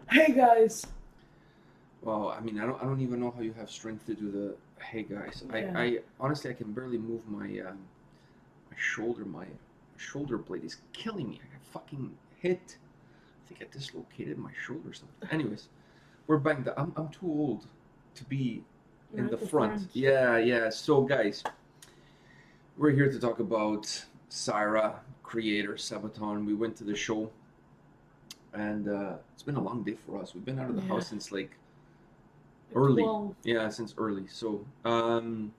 Hey guys. Well, I mean, I don't even know how you have strength to do the hey guys. Yeah. I honestly I can barely move my shoulder. My shoulder blade is killing me. I got fucking hit. I think I dislocated my shoulder or something. Anyways, we're banged up. I'm too old to be in Right the the front. front. Yeah. So guys, we're here to talk about Cyhra, Kreator, Sabaton. We went to the show, and it's been a long day for us. We've been out of the Yeah. house since like Like early. 12. Yeah, since early. So, and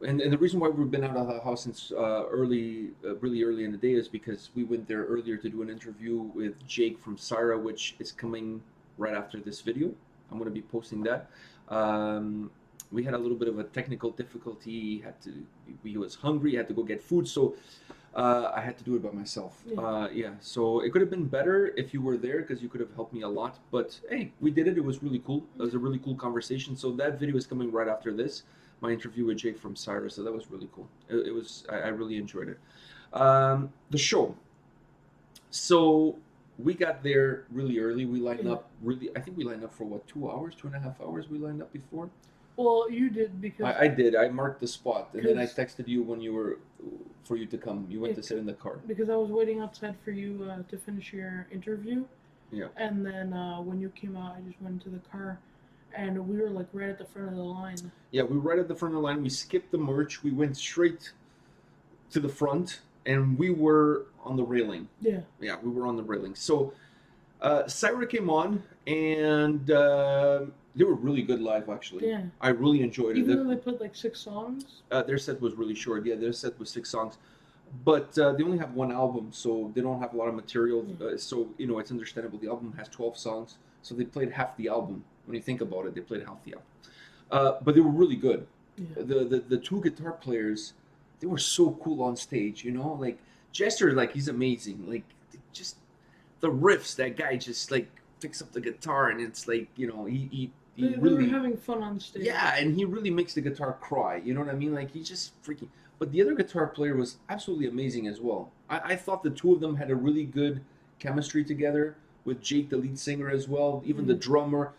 the reason why we've been out of the house since really early in the day is because we went there earlier to do an interview with Jake from Cyhra, which is coming right after this video. I'm going to be posting that. We had a little bit of a technical difficulty. He was hungry. Had to go get food, so I had to do it by myself. Yeah. So it could have been better if you were there because you could have helped me a lot. But hey, we did it. It was really cool. It was a really cool conversation. So that video is coming right after this, my interview with Jake from Cyhra. So that was really cool. It was. I really enjoyed it. The show. So we got there really early. We lined up really. I think we lined up for what, 2 hours, 2.5 hours. We lined up before. Well, you did because I did. I marked the spot, and then I 'cause- texted you when you were for you to come. You went to sit in the car. because I was waiting outside for you to finish your interview, Yeah. and then when you came out, I just went into the car, and we were like right at the front of the line. Yeah, we were right at the front of the line. We skipped the merch. We went straight to the front, and we were on the railing. Yeah. Yeah, we were on the railing. So Cyhra came on, and they were really good live, actually. Yeah. I really enjoyed Even it. though they played like 6 songs. Their set was really short. Yeah, their set was 6 songs. But they only have one album, so they don't have a lot of material. So, it's understandable. The album has 12 songs, so they played half the album. When you think about it, they played half the album. But they were really good. Yeah. The two guitar players, they were so cool on stage, Like, Jester, like, he's amazing. Like, just the riffs, that guy just, like, picks up the guitar, and it's like, he They really... were having fun on stage. Yeah, and he really makes the guitar cry. You know what I mean? Like, he's just freaking... But the other guitar player was absolutely amazing as well. I thought the two of them had a really good chemistry together, with Jake, the lead singer, as well. Even the drummer.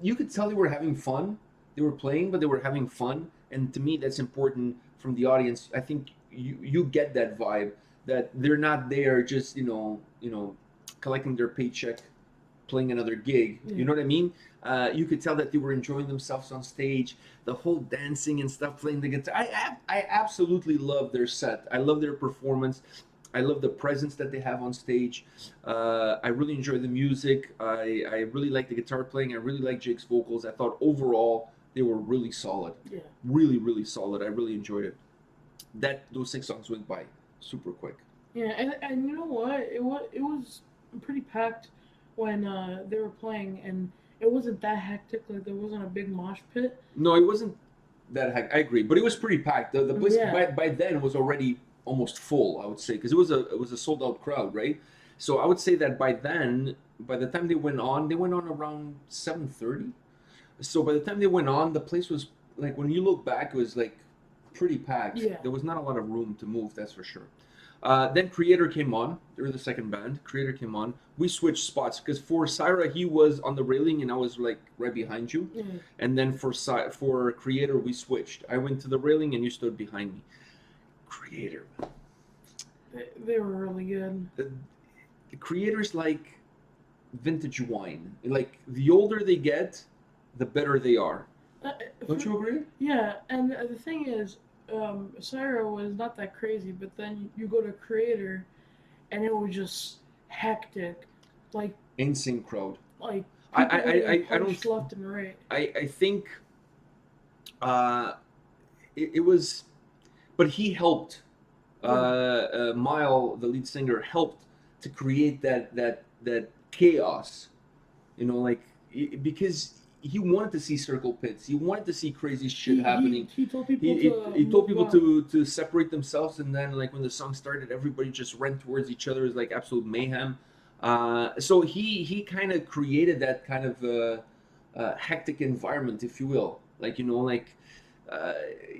You could tell they were having fun. They were playing, but they were having fun. And to me, that's important from the audience. I think you get that vibe that they're not there just collecting their paycheck, playing another gig. Yeah. You know what I mean? You could tell that they were enjoying themselves on stage, the whole dancing and stuff, playing the guitar. I absolutely love their set. I love their performance. I love the presence that they have on stage. I really enjoy the music. I really like the guitar playing. I really like Jake's vocals. I thought overall they were really solid. Yeah. Really, really solid. I really enjoyed it. Those 6 songs went by super quick. Yeah, and you know what? It was pretty packed when they were playing, and it wasn't that hectic. Like there wasn't a big mosh pit. No, it wasn't that high. I agree, but it was pretty packed. The place Yeah. by then was already almost full, I would say, because it was a sold out crowd, right? So I would say that by then, by the time they went on around 7:30. So by the time they went on, the place was like, when you look back, it was like pretty packed. Yeah. There was not a lot of room to move, that's for sure. Then Kreator came on. They were the second band. Kreator came on. We switched spots because for Cyhra he was on the railing and I was like right behind you. Yeah. And then for Kreator we switched. I went to the railing and you stood behind me. Kreator. They were really good. The Kreator's like vintage wine. Like the older they get, the better they are. Don't you agree? Yeah, and the thing is, Cyhra was not that crazy, but then you go to Kreator, and it was just hectic, like Insane crowd. like I don't punched left and right. I think it was, but he helped. Mile, the lead singer, helped to create that chaos, because he wanted to see circle pits. He wanted to see crazy shit happening. He told people He told people to separate themselves, and then like when the song started, everybody just ran towards each other. It was like absolute mayhem. So he kind of created that kind of hectic environment, if you will.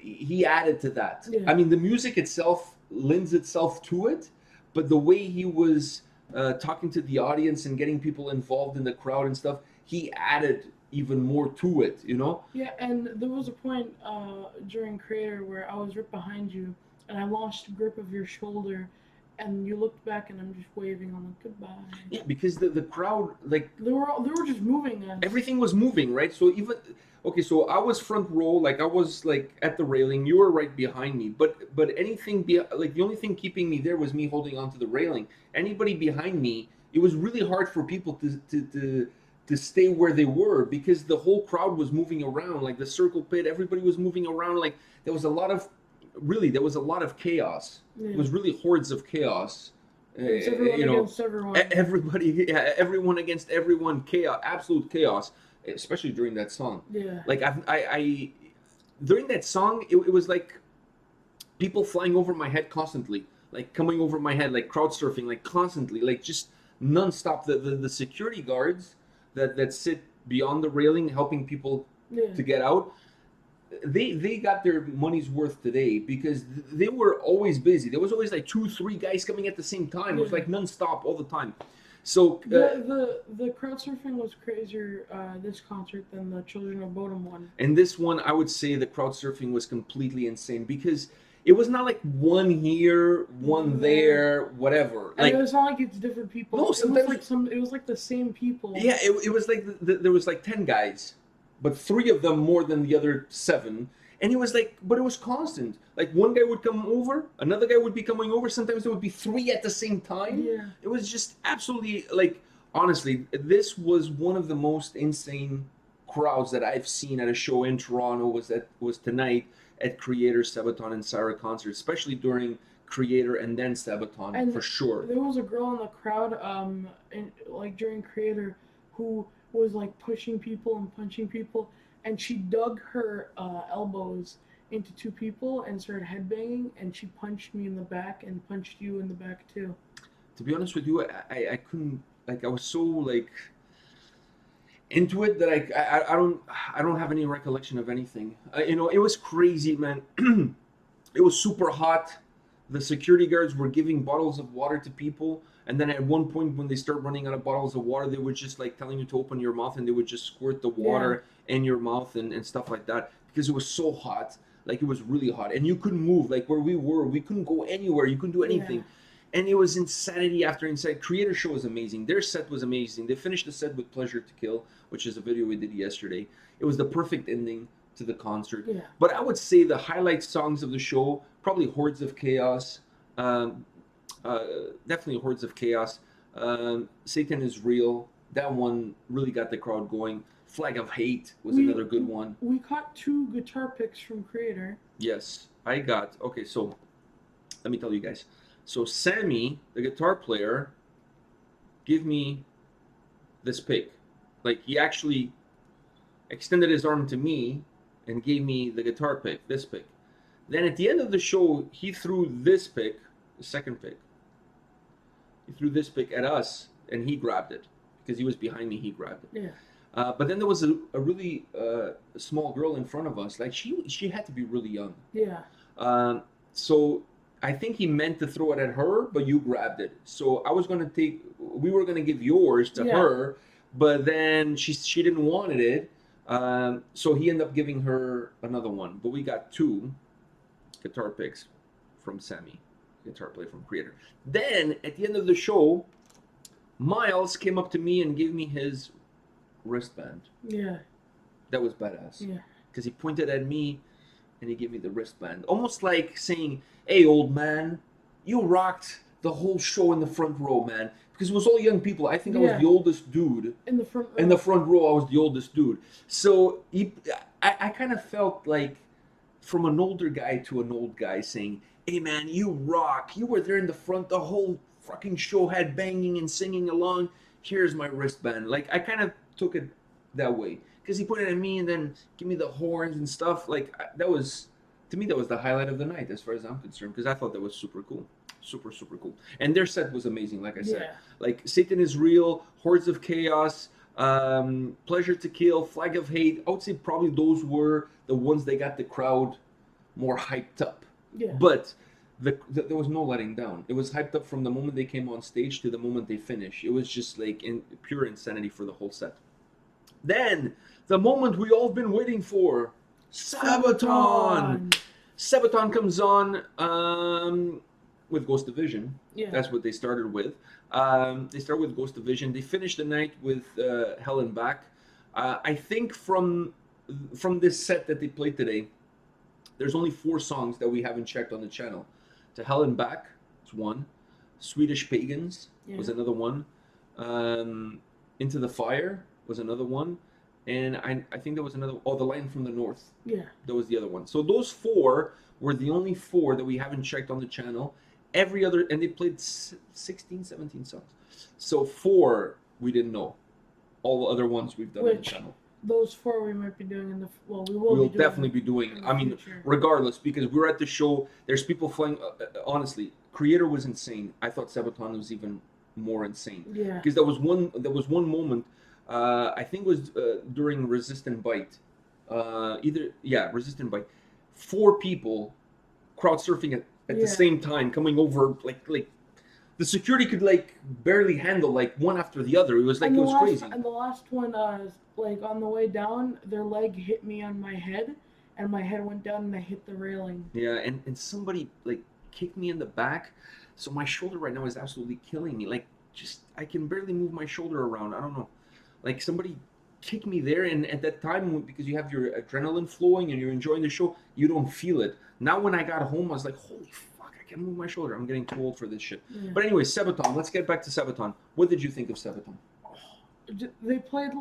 He added to that. Yeah. I mean, the music itself lends itself to it, but the way he was talking to the audience and getting people involved in the crowd and stuff, he added even more to it, you know? Yeah, and there was a point during Creator where I was right behind you, and I lost grip of your shoulder, and you looked back, and I'm just waving. I'm like, goodbye. Yeah, because the crowd, like, They were just moving us. everything was moving, right? So even okay, so I was front row, like I was like at the railing. You were right behind me, but anything like the only thing keeping me there was me holding onto the railing. Anybody behind me, it was really hard for people to stay where they were because the whole crowd was moving around, like the circle pit. Everybody was moving around, like there was a lot of chaos. Yeah. It was really hordes of chaos. It was everyone against everyone. Everybody, yeah, everyone against everyone, chaos, absolute chaos, especially during that song. Yeah. Like I during that song, it was like people flying over my head constantly, like coming over my head, like crowd surfing, like constantly, like just nonstop. The security guards that sit beyond the railing, helping people to get out. They got their money's worth today because they were always busy. There was always like 2-3 guys coming at the same time. It was like nonstop all the time. So the crowd surfing was crazier this concert than the Children of Bodom one. And this one, I would say the crowd surfing was completely insane because it was not like one here, one there, whatever. And like it was not like it's different people. No, sometimes it was like the same people. Yeah, it was like there was like 10 guys, but 3 of them more than the other 7. And it was like, but it was constant. Like one guy would come over, another guy would be coming over. Sometimes there would be 3 at the same time. Yeah. It was just absolutely like, honestly, this was one of the most insane crowds that I've seen at a show in Toronto. Was tonight at Kreator, Sabaton, and Cyhra concert, especially during Kreator and then Sabaton, And for sure. There was a girl in the crowd, like during Kreator, who was like pushing people and punching people, and she dug her elbows into 2 people and started headbanging, and she punched me in the back and punched you in the back too. To be honest with you, I couldn't, like, I was so like into it that I don't have any recollection of anything. You know, it was crazy, man. It was super hot. The security guards were giving bottles of water to people, and then at one point when they start running out of bottles of water, they were just like telling you to open your mouth, and they would just squirt the water in your mouth and stuff like that because it was so hot. Like it was really hot, and you couldn't move. Like where we were, we couldn't go anywhere. You couldn't do anything. And it was insanity after insanity. Kreator show was amazing. Their set was amazing. They finished the set with Pleasure to Kill, which is a video we did yesterday. It was the perfect ending to the concert. Yeah. But I would say the highlight songs of the show, probably Hordes of Chaos. Definitely Hordes of Chaos. Satan is Real. That one really got the crowd going. Flag of Hate was another good one. We caught 2 guitar picks from Kreator. Yes, I got. Okay, so let me tell you guys. So Sammy, the guitar player, gave me this pick. Like he actually extended his arm to me and gave me the guitar pick, this pick. Then at the end of the show, he threw this pick, the second pick. He threw this pick at us, and he grabbed it because he was behind me. He grabbed it. Yeah. But then there was a really small girl in front of us. Like she had to be really young. Yeah. So I think he meant to throw it at her, but you grabbed it. So we were gonna give yours to her, but then she didn't want it. So he ended up giving her another one. But we got 2 guitar picks from Sammy, guitar player from Kreator. Then at the end of the show, Miles came up to me and gave me his wristband. Yeah. That was badass. Yeah. Because he pointed at me and he gave me the wristband. Almost like saying, hey, old man, you rocked the whole show in the front row, man. Because it was all young people. I think I was the oldest dude. In the front row. In the front row, I was the oldest dude. So I kind of felt like from an older guy to an old guy saying, hey, man, you rock. You were there in the front the whole fucking show, had banging and singing along. Here's my wristband. Like, I kind of took it that way. Because he pointed at me and then give me the horns and stuff. Like, that was, to me, that was the highlight of the night as far as I'm concerned. Because I thought that was super cool. Super, super cool. And their set was amazing, like I said. Yeah. Like, Satan is Real, Hordes of Chaos, Pleasure to Kill, Flag of Hate. I would say probably those were the ones that got the crowd more hyped up. Yeah. But there was no letting down. It was hyped up from the moment they came on stage to the moment they finished. It was just like in pure insanity for the whole set. Then the moment we all been waiting for, Sabaton. Sabaton comes on with Ghost Division. Yeah. That's what they started with. They start with Ghost Division. They finish the night with Hell and Back. I think from this set that they played today, there's only 4 songs that we haven't checked on the channel. To Hell and Back is one. Swedish Pagans was another one. Into the Fire was another one. And I think there was another... Oh, The Lion from the North. Yeah. That was the other one. So those 4 were the only 4 that we haven't checked on the channel. Every other... And they played 16, 17 songs. So 4 we didn't know. All the other ones we've done on the channel. Those 4 we might be doing in the... Well, we'll definitely be doing... I mean, regardless, because we're at the show. There's people flying... honestly, Kreator was insane. I thought Sabaton was even more insane. Yeah. Because there was one moment... I think it was during Resist and Bite. Resist and Bite. 4 people crowd surfing at the same time, coming over like the security could like barely handle like one after the other. It was like crazy. And the last one, like on the way down, their leg hit me on my head, and my head went down and I hit the railing. Yeah, and somebody like kicked me in the back, so my shoulder right now is absolutely killing me. Like just I can barely move my shoulder around. I don't know. Like somebody kicked me there, and at that time, because you have your adrenaline flowing and you're enjoying the show, you don't feel it. Now when I got home, I was like, holy fuck, I can't move my shoulder. I'm getting too old for this shit. Yeah. But anyway, Sabaton. Let's get back to Sabaton. What did you think of Sabaton? They played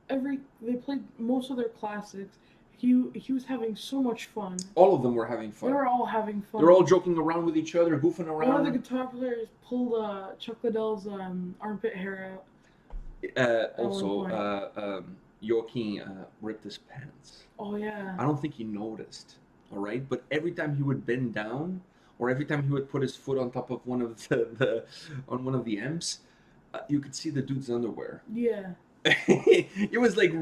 they played most of their classics. He was having so much fun. All of them were having fun. They were all having fun. They were all joking around with each other, goofing around. One of the guitar players pulled Chuck Liddell's armpit hair out. Joaquin ripped his pants. Oh yeah. I don't think he noticed. All right, but every time he would bend down, or every time he would put his foot on top of one of the amps, you could see the dude's underwear. Yeah. It was like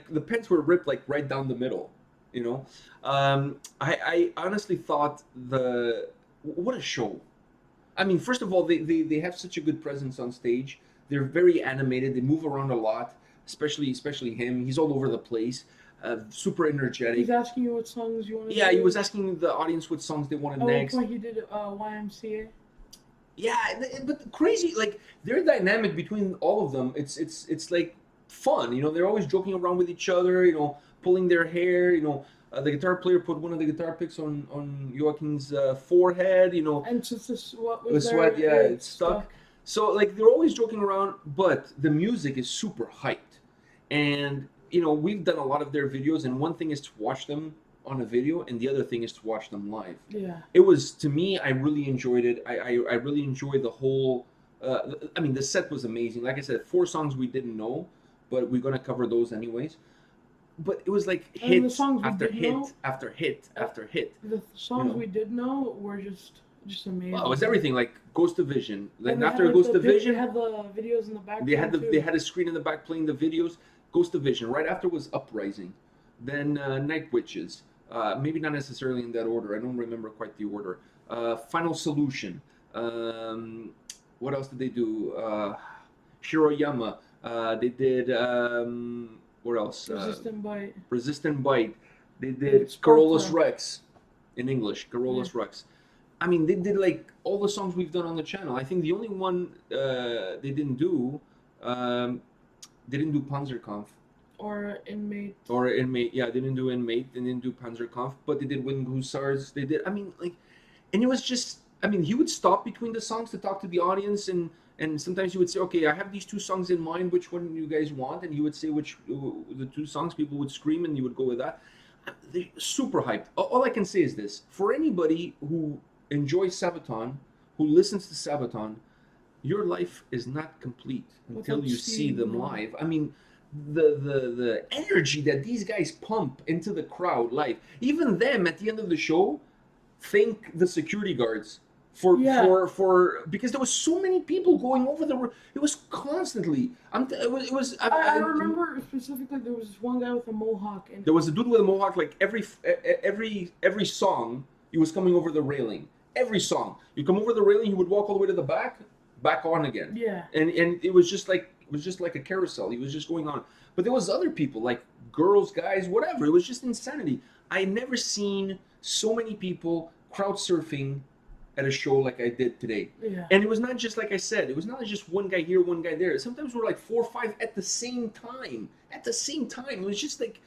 the pants were ripped like right down the middle. You know, I honestly thought what a show. I mean, first of all, they have such a good presence on stage. They're very animated. They move around a lot, especially him. He's all over the place. Super energetic. He's asking you what songs you want to do. Yeah, he was asking the audience what songs they wanted next. At one point he did YMCA. Yeah, but crazy. Like their dynamic between all of them, it's like fun. You know, they're always joking around with each other. You know, pulling their hair. You know, the guitar player put one of the guitar picks on Joaquin's forehead. You know, and just the sweat was there. Sweat, yeah, it's stuck. So like they're always joking around, but the music is super hyped. And you know, we've done a lot of their videos, and one thing is to watch them on a video, and the other thing is to watch them live. Yeah. It was, to me, I really enjoyed it. I really enjoyed the whole. I mean, the set was amazing. Like I said, 4 songs we didn't know, but we're gonna cover those anyways. But it was like hit after hit after hit after hit. The songs we did know were just amazing. Well, it was everything like Ghost Division. Then after Ghost Division, they had the videos in the back. They had a screen in the back playing the videos. Ghost Division. Right after was Uprising. Then Nightwish. Maybe not necessarily in that order. I don't remember quite the order. Final Solution. What else did they do? Shiroyama. They did. What else? Resistant Bite. They did Carolus Rex in English. Carolus Rex. I mean, they did like all the songs we've done on the channel. I think the only one they didn't do, they didn't do Panzerkampf. Or Inmate. Yeah, they didn't do Inmate. They didn't do Panzerkampf, but they did Winged Hussars. They did. I mean, like, and it was just. I mean, he would stop between the songs to talk to the audience, and sometimes he would say, "Okay, I have these 2 songs in mind. Which one do you guys want?" And he would say which the 2 songs. People would scream, and you would go with that. They're super hyped. All I can say is this: for anybody who enjoys Sabaton, who listens to Sabaton, your life is not complete until you see them live. I mean, the energy that these guys pump into the crowd live, even them at the end of the show, thank the security guards for because there was so many people going over the. It was constantly. I remember specifically there was this one guy with a mohawk, and there was a dude with a mohawk. Like every song, he was coming over the railing. Every song, you come over the railing, he would walk all the way to the back on again. Yeah. And it was just like a carousel. He was just going on. But there was other people, like girls, guys, whatever. It was just insanity. I never seen so many people crowd surfing at a show like I did today. Yeah. And it was not just like I said, it was not just one guy here, one guy there. Sometimes we're like 4 or 5 at the same time. At the same time. It was just like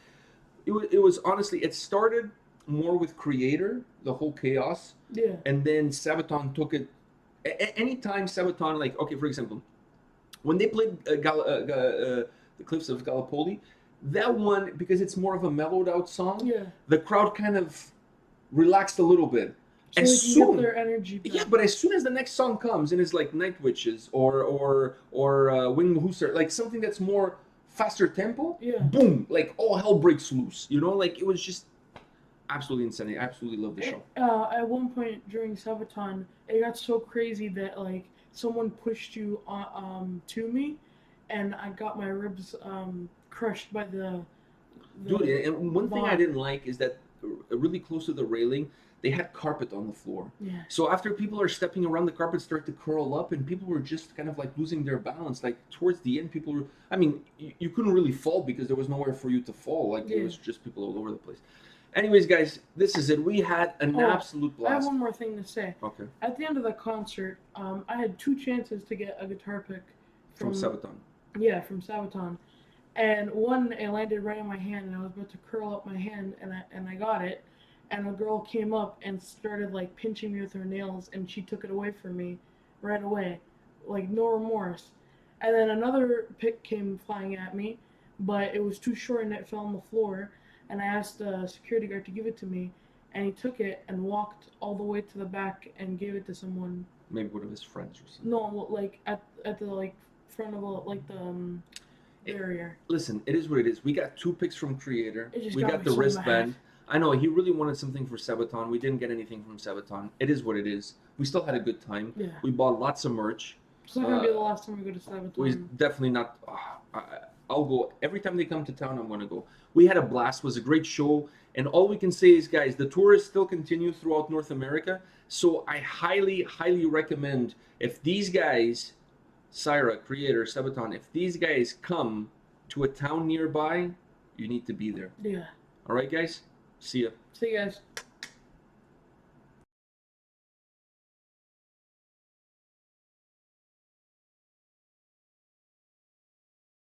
it was honestly, it started more with Kreator, the whole chaos. Yeah. And then Sabaton took it. Anytime Sabaton, like, okay, for example, when they played the Cliffs of Gallipoli, that one, because it's more of a mellowed out song, Yeah. the crowd kind of relaxed a little bit. So As they can soon, get their energy back. yeah, but as soon as the next song comes and it's like Nightwishes or Winged Hussar, like something that's more faster tempo, Yeah. boom, like all hell breaks loose. You know, like it was just absolutely insane. I absolutely love the show. At one point during Sabaton, it got so crazy that like someone pushed you to me, and I got my ribs crushed by the Dude, and one thing I vibe. didn't like is that really close to the railing, they had carpet on the floor. Yeah. So after people are stepping around, the carpet started to curl up, and people were just kind of like losing their balance. Like towards the end, people were. I mean, you couldn't really fall because there was nowhere for you to fall. Like it Yeah. was just people all over the place. Anyways, guys, this is it. We had an absolute I have blast. one more thing to say. Okay. At the end of the concert, I had 2 chances to get a guitar pick From Sabaton. Yeah, from Sabaton, and one it landed right in my hand, and I was about to curl up my hand, and I got it, and a girl came up and started like pinching me with her nails, and she took it away from me, right away, like no remorse, and then another pick came flying at me, but it was too short and it fell on the floor, and I asked the security guard to give it to me, and he took it and walked all the way to the back and gave it to someone. Maybe one of his friends or something. No, like at the like front of the barrier. Listen, it is what it is. We got 2 picks from Kreator. It just We got got me the so wristband. mad. I know he really wanted something for Sabaton. We didn't get anything from Sabaton. It is what it is. We still had a good time. Yeah. We bought lots of merch. It's not gonna be the last time we go to Sabaton. We definitely not. I'll go every time they come to town. I'm gonna go. We had a blast. It was a great show, and all we can say is, guys, the tours still continue throughout North America. So I highly, highly recommend if these guys, Cyhra, Kreator, Sabaton, if these guys come to a town nearby, you need to be there. Yeah. All right, guys. See ya. See you guys.